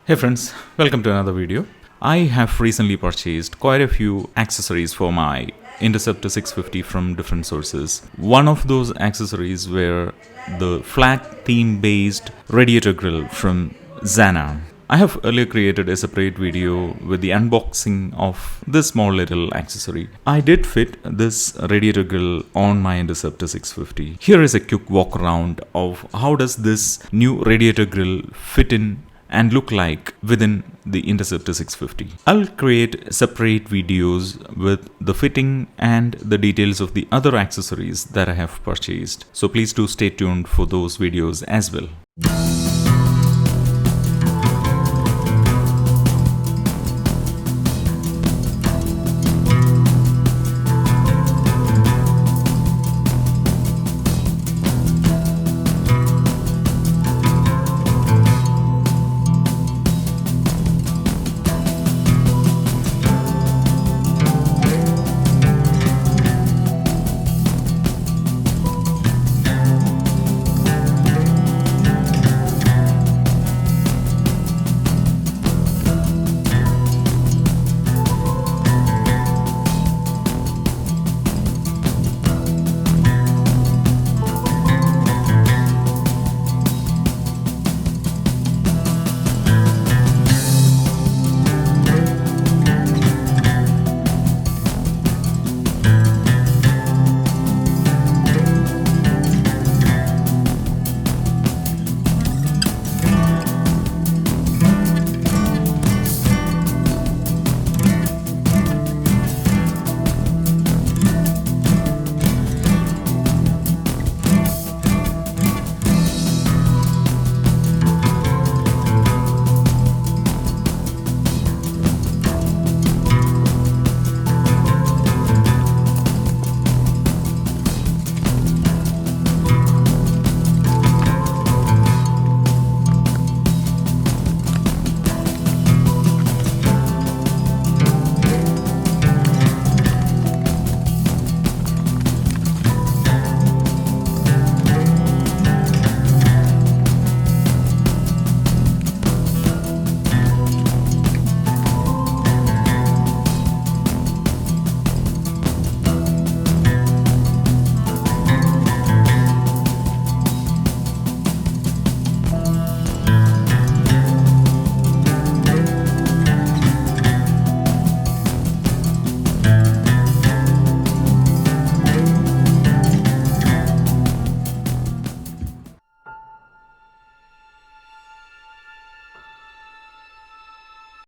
Hey friends, welcome to another video. I have recently purchased quite a few accessories for my Interceptor 650 from different sources. One of those accessories were the flat theme based Radiator Grill from Zana. I have earlier created a separate video with the unboxing of this small little accessory. I did fit this Radiator Grill on my Interceptor 650. Here is a quick walk around of how does this new Radiator Grill fit in and look like within the Interceptor 650. I'll create separate videos with the fitting and the details of the other accessories that I have purchased. So please do stay tuned for those videos as well.